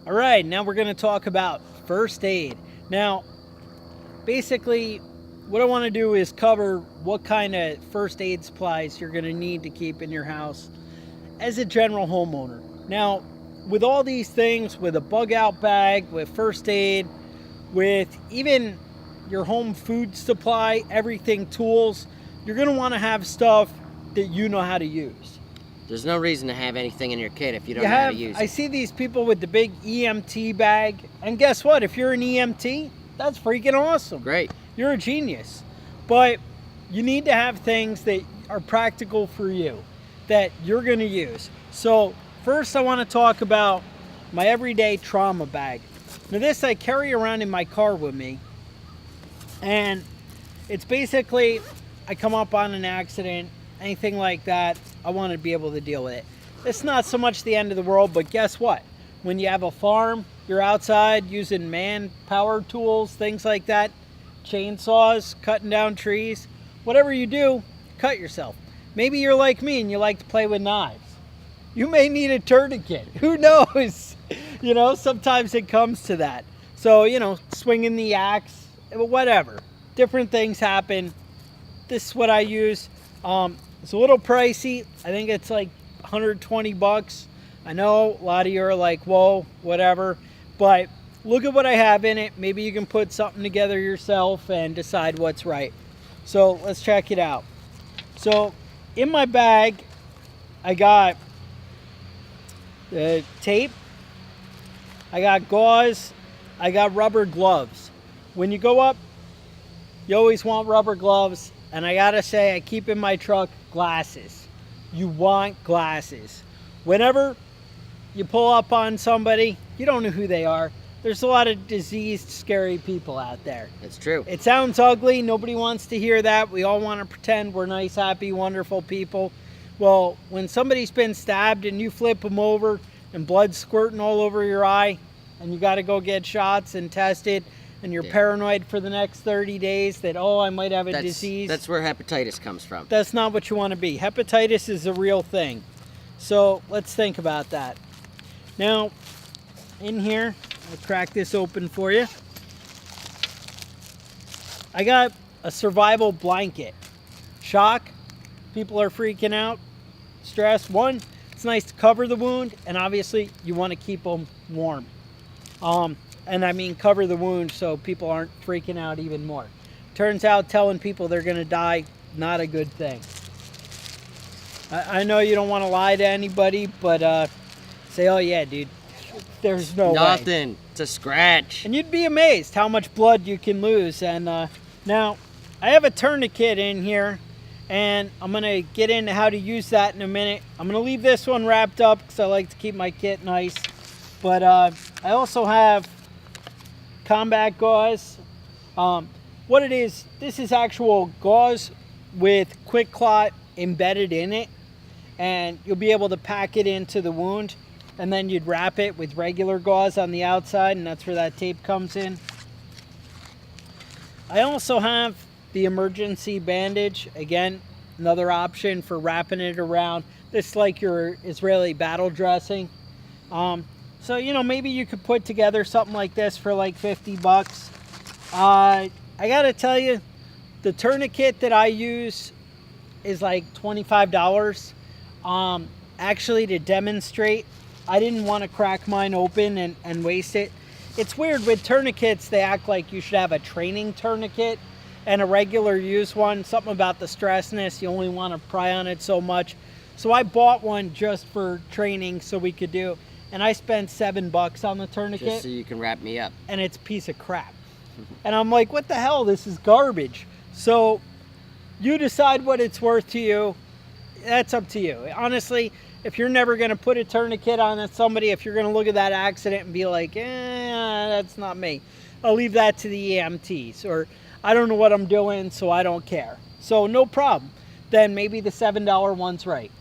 All right, now we're going to talk about first aid. Now, basically, what I want to do is cover what kind of first aid supplies you're going to need to keep in your house as a general homeowner. Now, with all these things, with a bug out bag, with first aid, with even your home food supply, everything, tools, you're going to want to have stuff that you know how to use. There's no reason to have anything in your kit if you don't know how to use I it. see these people with the big EMT bag, and guess what? If you're an EMT, that's freaking awesome. Great. You're a genius. But you need to have things that are practical for you, that you're going to use. So first I want to talk about my everyday trauma bag. Now this I carry around in my car with me, and it's basically, I come up on an accident, anything like that, I want to be able to deal with it. It's not so much the end of the world, but guess what? When you have a farm, you're outside using man-power tools, things like that, chainsaws, cutting down trees, whatever you do, cut yourself. Maybe you're like me and you like to play with knives. You may need a tourniquet. Who knows? Sometimes it comes to that. So, swinging the axe, whatever. Different things happen. This is what I use. It's a little pricey. I think it's like 120 bucks. I know a lot of you are like, whoa, whatever. But look at what I have in it. Maybe you can put something together yourself and decide what's right. So let's check it out. So in my bag, I got tape. I got gauze. I got rubber gloves. When you go up, you always want rubber gloves. And I gotta say, I keep in my truck glasses. You want glasses. Whenever you pull up on somebody, you don't know who they are. There's a lot of diseased, scary people out there. That's true. It sounds ugly. Nobody wants to hear that. We all want to pretend we're nice, happy, wonderful people. Well, when somebody's been stabbed and you flip them over and blood's squirting all over your eye and you got to go get shots and tested, and you're paranoid for the next 30 days that, I might have a disease. That's where hepatitis comes from. That's not what you want to be. Hepatitis is a real thing. So let's think about that. Now, in here, I'll crack this open for you. I got a survival blanket. Shock. People are freaking out. Stress. One, it's nice to cover the wound, and obviously you want to keep them warm. And I mean cover the wound so people aren't freaking out even more. Turns out telling people they're going to die, not a good thing. I know you don't want to lie to anybody, but say, oh yeah, dude, there's no way. Nothing. It's a scratch. And you'd be amazed how much blood you can lose. And now, I have a tourniquet in here, and I'm going to get into how to use that in a minute. I'm going to leave this one wrapped up because I like to keep my kit nice. But I also have combat gauze. What it is, this is actual gauze with quick clot embedded in it, and you'll be able to pack it into the wound, and then you'd wrap it with regular gauze on the outside, and that's where that tape comes in. I also have the emergency bandage. Again, another option for wrapping it around. This is like your Israeli battle dressing. So, maybe you could put together something like this for like 50 bucks. I gotta tell you, the tourniquet that I use is like $25. Actually, to demonstrate, I didn't want to crack mine open and waste it. It's weird with tourniquets, they act like you should have a training tourniquet and a regular use one. Something about the stressness, you only want to pry on it so much. So I bought one just for training so we could do, and I spent $7 on the tourniquet. Just so you can wrap me up. And it's a piece of crap. And I'm like, what the hell? This is garbage. So you decide what it's worth to you. That's up to you. Honestly, if you're never going to put a tourniquet on somebody, if you're going to look at that accident and be like, that's not me, I'll leave that to the EMTs. Or I don't know what I'm doing, so I don't care. So no problem. Then maybe the $7 one's right.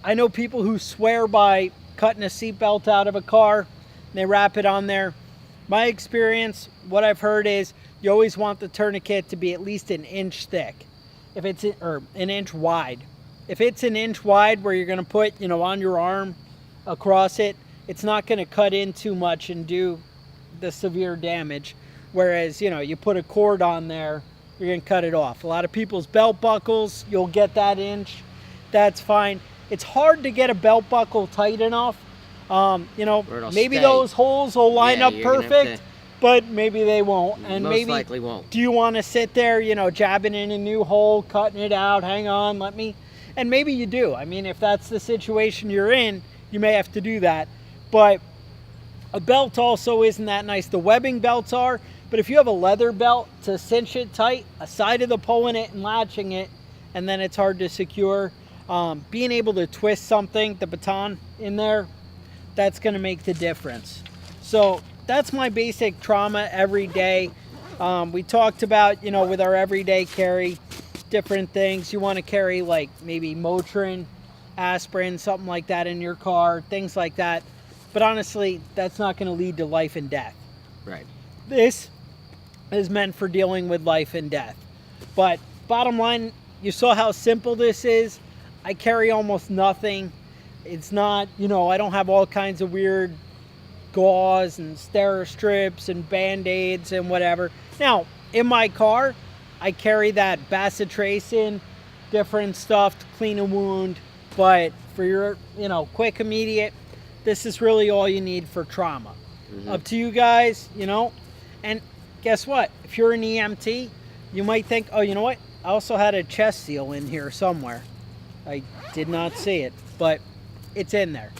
I know people who swear by cutting a seatbelt out of a car, and they wrap it on there. My experience, what I've heard is you always want the tourniquet to be at least an inch thick, or an inch wide. If it's an inch wide where you're going to put, on your arm across it, it's not going to cut in too much and do the severe damage. Whereas, you put a cord on there, you're going to cut it off. A lot of people's belt buckles, you'll get that inch. That's fine. It's hard to get a belt buckle tight enough. Maybe those holes will line up perfect, but maybe they won't. And most likely won't. Do you want to sit there, jabbing in a new hole, cutting it out, hang on, and maybe you do. I mean, if that's the situation you're in, you may have to do that. But a belt also isn't that nice. The webbing belts are, but if you have a leather belt to cinch it tight, a side of the pulling it and latching it, and then it's hard to secure. Being able to twist something, the baton in there, that's going to make the difference. So that's my basic trauma every day. We talked about, with our everyday carry, different things. You want to carry like maybe Motrin, aspirin, something like that in your car, things like that. But honestly, that's not going to lead to life and death. Right. This is meant for dealing with life and death. But bottom line, you saw how simple this is. I carry almost nothing. It's not, I don't have all kinds of weird gauze and Steri-strips and Band-Aids and whatever. Now, in my car, I carry that bacitracin, different stuff to clean a wound. But for your, quick, immediate, this is really all you need for trauma. Up to you guys, And guess what? If you're an EMT, you might think, oh, you know what? I also had a chest seal in here somewhere. I did not see it, but it's in there.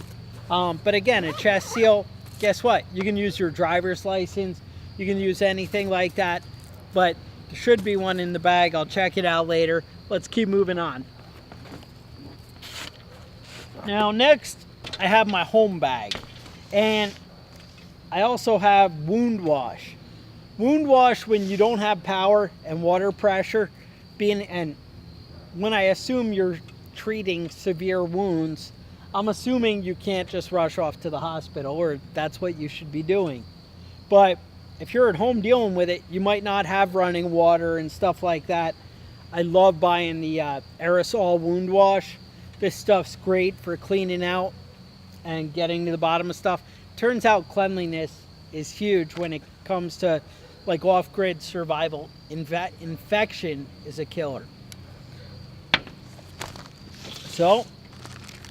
But again, a chest seal, guess what? You can use your driver's license. You can use anything like that. But there should be one in the bag. I'll check it out later. Let's keep moving on. Now, next, I have my home bag. And I also have wound wash. Wound wash when you don't have power and water pressure. And when I assume you're treating severe wounds, I'm assuming you can't just rush off to the hospital, or that's what you should be doing. But if you're at home dealing with it, you might not have running water and stuff like that. I love buying the aerosol wound wash. This stuff's great for cleaning out and getting to the bottom of stuff. Turns out cleanliness is huge when it comes to like off-grid survival. Infection is a killer. So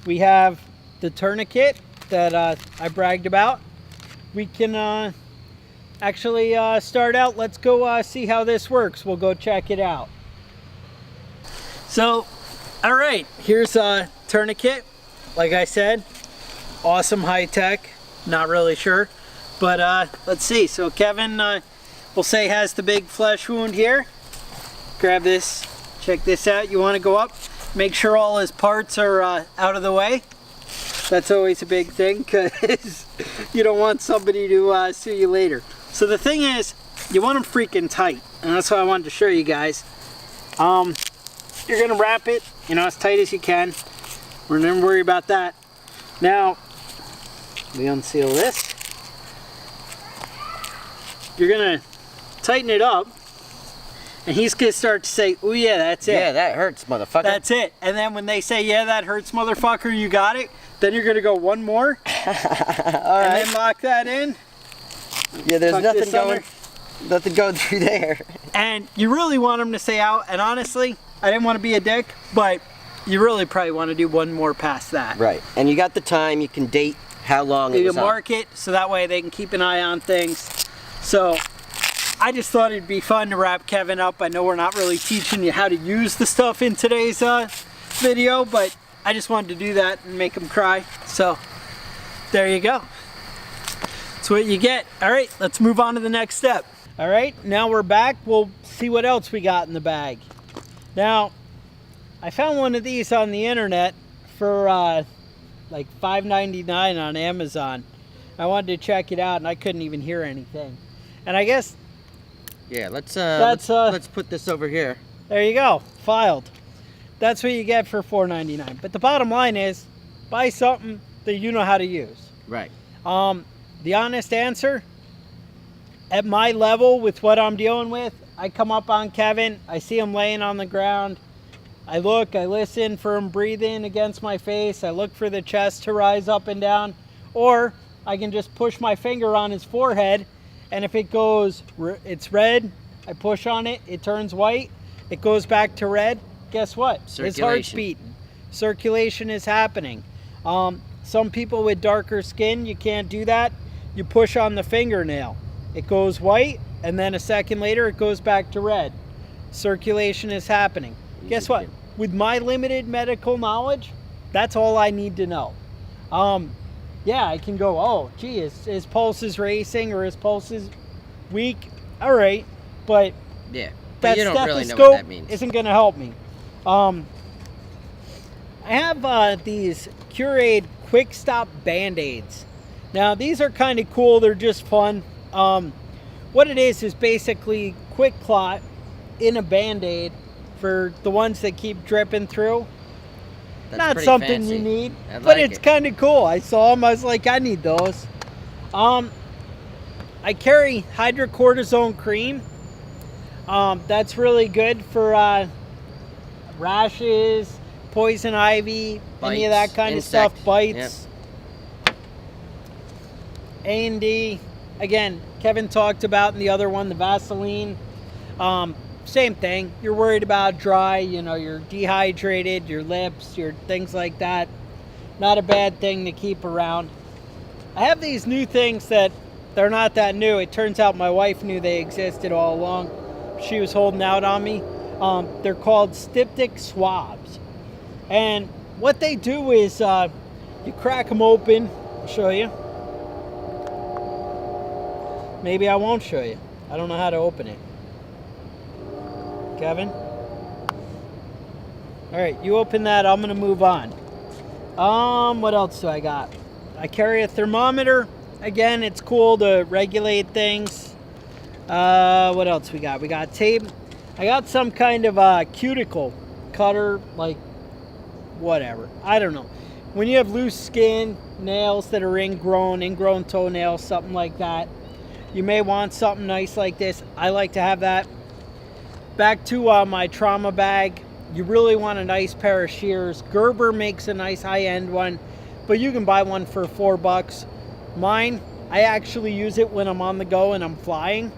we have the tourniquet that I bragged about. We can actually start out. Let's go see how this works. We'll go check it out. So, all right, here's a tourniquet. Like I said, awesome high tech. Not really sure, but let's see. So Kevin, we'll say, has the big flesh wound here. Grab this. Check this out. You want to go up. Make sure all his parts are out of the way. That's always a big thing because you don't want somebody to sue you later. So the thing is, you want them freaking tight, and that's what I wanted to show you guys. You're gonna wrap it, as tight as you can. We're not gonna worry about that. Now, we unseal this. You're gonna tighten it up. And he's going to start to say, oh yeah, that's it. Yeah, that hurts, motherfucker. That's it. And then when they say, yeah, that hurts, motherfucker, you got it. Then you're going to go one more. All and right. then lock that in. Yeah, there's nothing going through there. And you really want them to stay out. And honestly, I didn't want to be a dick, but you really probably want to do one more past that. Right. And you got the time. You can date how long it was You can mark it so that way they can keep an eye on things. So I just thought it'd be fun to wrap Kevin up. I know we're not really teaching you how to use the stuff in today's video, but I just wanted to do that and make him cry. So there you go. That's what you get. All right, let's move on to the next step. All right, now we're back. We'll see what else we got in the bag. Now, I found one of these on the internet for like $5.99 on Amazon. I wanted to check it out and I couldn't even hear anything. And I guess yeah, let's put this over here. There you go, filed. That's what you get for $4.99. But the bottom line is, buy something that you know how to use. Right. The honest answer, at my level with what I'm dealing with, I come up on Kevin, I see him laying on the ground, I look, I listen for him breathing against my face, I look for the chest to rise up and down, or I can just push my finger on his forehead, and if it goes, it's red, I push on it, it turns white, it goes back to red, guess what? His heart's beating. Circulation is happening. Some people with darker skin, you can't do that. You push on the fingernail. It goes white, and then a second later, it goes back to red. Circulation is happening. Guess what? With my limited medical knowledge, that's all I need to know. Yeah, I can go, oh, gee, his pulse is racing or his pulse is weak. All right, but yeah, that you don't stethoscope really know what that means. Isn't going to help me. I have these Curade Quick Stop Band-Aids. Now, these are kind of cool. They're just fun. What it is basically Quick Clot in a Band-Aid for the ones that keep dripping through. That's not something fancy. You need, but like it's kind of cool. I saw them. I was like, I need those. I carry hydrocortisone cream. That's really good for rashes, poison ivy, bites, any of that kind of stuff. Bites. Yep. A&D. Again, Kevin talked about in the other one, the Vaseline. Same thing. You're worried about dry, you're dehydrated, your lips, your things like that. Not a bad thing to keep around. I have these new things that they're not that new. It turns out my wife knew they existed all along. She was holding out on me. They're called styptic swabs. And what they do is you crack them open. I'll show you. Maybe I won't show you. I don't know how to open it. Kevin? Alright, you open that. I'm going to move on. What else do I got? I carry a thermometer. Again, it's cool to regulate things. What else we got? We got tape. I got some kind of cuticle cutter, like whatever. I don't know. When you have loose skin, nails that are ingrown toenails, something like that, you may want something nice like this. I like to have that. Back to my trauma bag. You really want a nice pair of shears. Gerber makes a nice high-end one, but you can buy one for $4. Mine, I actually use it when I'm on the go and I'm flying.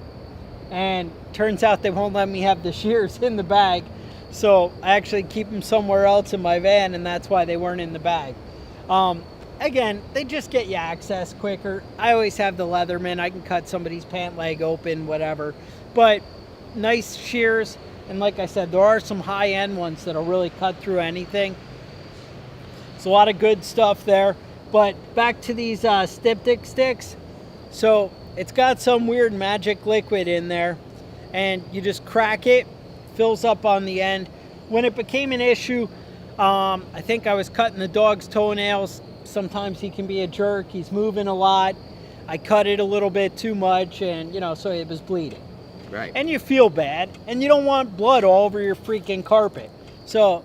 And turns out they won't let me have the shears in the bag. So I actually keep them somewhere else in my van, and that's why they weren't in the bag. Again, they just get you access quicker. I always have the Leatherman. I can cut somebody's pant leg open, whatever. But nice shears, and like I said, there are some high-end ones that'll really cut through anything. It's a lot of good stuff there. But back to these styptic sticks. So it's got some weird magic liquid in there, and you just crack it, fills up on the end. When it became an issue, I think I was cutting the dog's toenails. Sometimes he can be a jerk. He's moving a lot. I cut it a little bit too much, and so it was bleeding. Right. And you feel bad, and you don't want blood all over your freaking carpet. So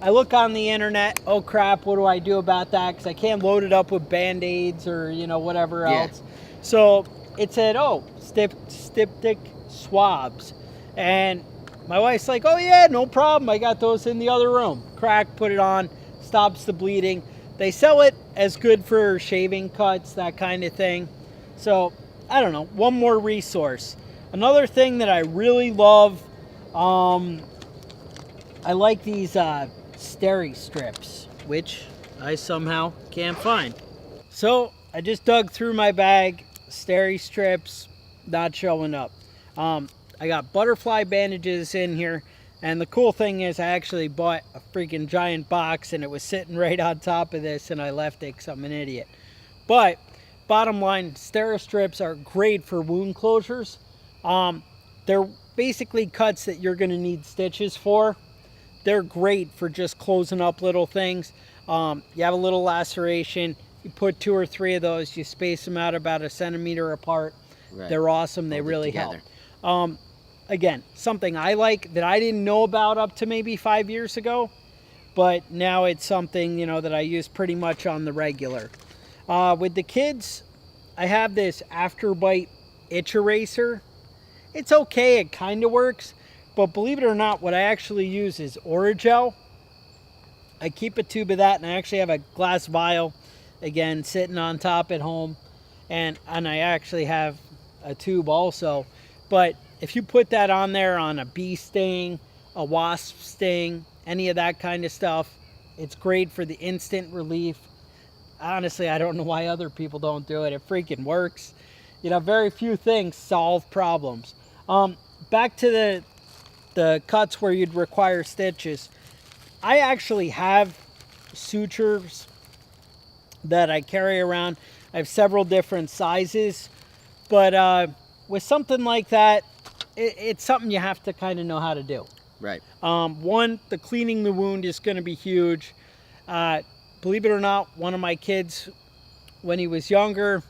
I look on the internet, oh crap, what do I do about that? Because I can't load it up with Band-Aids or, whatever else. So it said, oh, styptic swabs. And my wife's like, oh yeah, no problem. I got those in the other room. Crack, put it on, stops the bleeding. They sell it as good for shaving cuts, that kind of thing. So, I don't know, one more resource. Another thing that I really love, I like these Steri strips, which I somehow can't find. So, I just dug through my bag, Steri strips, not showing up. I got butterfly bandages in here. And the cool thing is I actually bought a freaking giant box, and it was sitting right on top of this, and I left it because I'm an idiot. But bottom line, Steri-strips are great for wound closures. They're basically cuts that you're going to need stitches for. They're great for just closing up little things. You have a little laceration, you put 2 or 3 of those, you space them out about 1 centimeter apart. Right. They're awesome. They really help. Again, something I like that I didn't know about up to maybe 5 years ago, but now it's something, that I use pretty much on the regular. With the kids, I have this Afterbite itch eraser. It's okay, it kind of works, but believe it or not, what I actually use is Orajel. I keep a tube of that, and I actually have a glass vial, again, sitting on top at home. and I actually have a tube also. But if you put that on there on a bee sting, a wasp sting, any of that kind of stuff, it's great for the instant relief. Honestly, I don't know why other people don't do it. It freaking works. Very few things solve problems. Back to the cuts where you'd require stitches. I actually have sutures that I carry around. I have several different sizes, but with something like that, it's something you have to kind of know how to do. Right. One, the cleaning the wound is going to be huge. Believe it or not, one of my kids, when he was younger,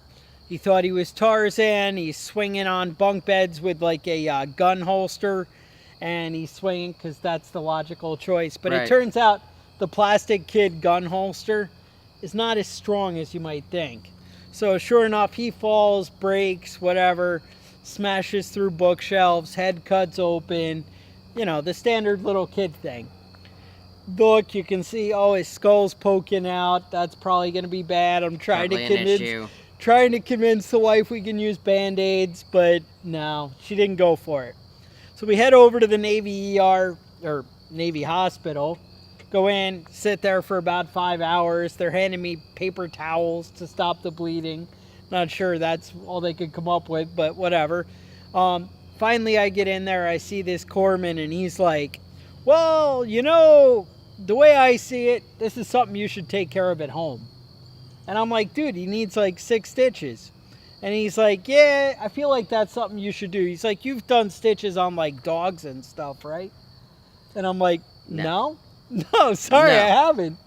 he thought he was Tarzan. He's swinging on bunk beds with like a gun holster, and he's swinging because that's the logical choice. But Right. It turns out the Plastic Kid gun holster is not as strong as you might think. So sure enough, he falls, breaks, whatever, smashes through bookshelves, head cuts open, the standard little kid thing. Look, you can see, his skull's poking out. That's probably going to be bad. I'm trying Probably to an issue. convince the wife we can use Band-Aids, but no, she didn't go for it. So we head over to the Navy ER, or Navy hospital, go in, sit there for about 5 hours. They're handing me paper towels to stop the bleeding. Not sure that's all they could come up with, but whatever. Finally, I get in there, I see this corpsman, and he's like, well, the way I see it, this is something you should take care of at home. And I'm like, dude, he needs like 6 stitches. And he's like, yeah, I feel like that's something you should do. He's like, you've done stitches on like dogs and stuff, right? And I'm like, no, sorry, No. I haven't.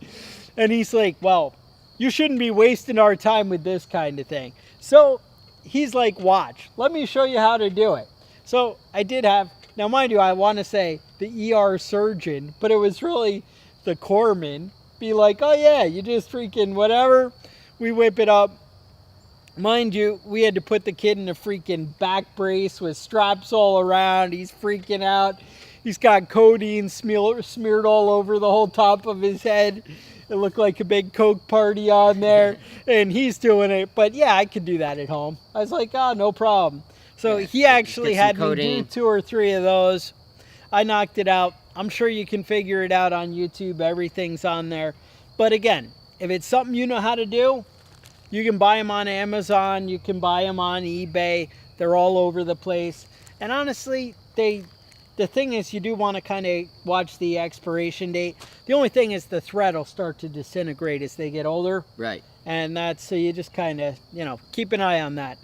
And he's like, well, you shouldn't be wasting our time with this kind of thing. So he's like, watch, let me show you how to do it. So I did have, now mind you, I want to say the ER surgeon, but it was really the corpsman, be like, oh yeah, you just freaking whatever. We whip it up. Mind you, we had to put the kid in a freaking back brace with straps all around. He's freaking out. He's got codeine smeared all over the whole top of his head. It looked like a big Coke party on there. And he's doing it. But yeah, I could do that at home. I was like, no problem. So Yeah, he actually get some had me do codeine. 2 or 3 of those. I knocked it out. I'm sure you can figure it out on YouTube. Everything's on there. But again, if it's something you know how to do, you can buy them on Amazon. You can buy them on eBay. They're all over the place. And honestly, the thing is, you do want to kind of watch the expiration date. The only thing is the thread will start to disintegrate as they get older. Right. And so you just kind of, keep an eye on that.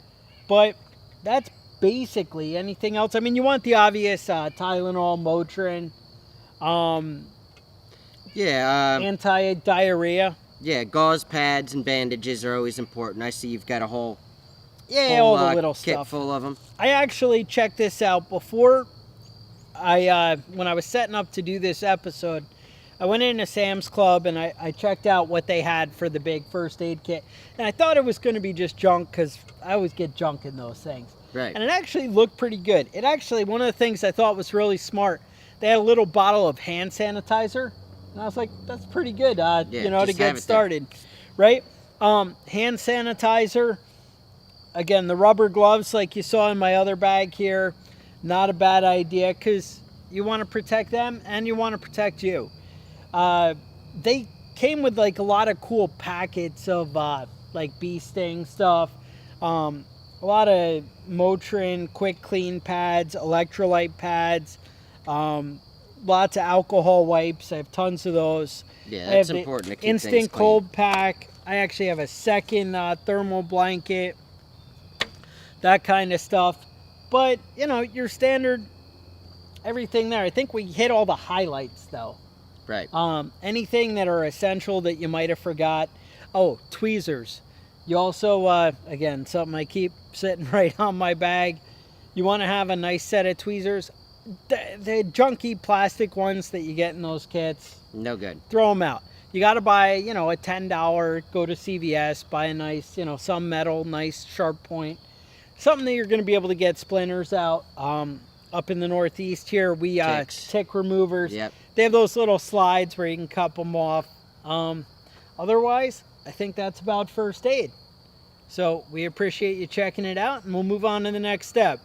But that's basically anything else. I mean, you want the obvious Tylenol, Motrin, anti-diarrhea. Yeah, gauze pads and bandages are always important. I see you've got a whole All the little kit stuff. full of them. I actually checked this out before when I was setting up to do this episode. I went into Sam's Club and I checked out what they had for the big first aid kit. And I thought it was going to be just junk because I always get junk in those things. Right. And it actually looked pretty good. One of the things I thought was really smart, they had a little bottle of hand sanitizer. And I was like, that's pretty good, to just get have it started. Right? Hand sanitizer. Again, the rubber gloves like you saw in my other bag here, not a bad idea because you want to protect them and you want to protect you. They came with like a lot of cool packets of like bee sting stuff, a lot of Motrin quick clean pads, electrolyte pads, lots of alcohol wipes. I have tons of those. Yeah, I that's have the important to keep instant things clean. cold pack. I actually have a second thermal blanket, that kind of stuff. But your standard everything there. I think we hit all the highlights though. Right. Anything that are essential that you might have forgot. Oh, tweezers. You also, again, something I keep sitting right on my bag. You want to have a nice set of tweezers. The junky plastic ones that you get in those kits, No good. throw them out. You got to buy, a $10, go to CVS, buy a nice, some metal, nice sharp point. Something that you're going to be able to get splinters out. Up in the Northeast here, we tick removers. Yep. They have those little slides where you can cup them off. Otherwise, I think that's about first aid. So we appreciate you checking it out, and we'll move on to the next step.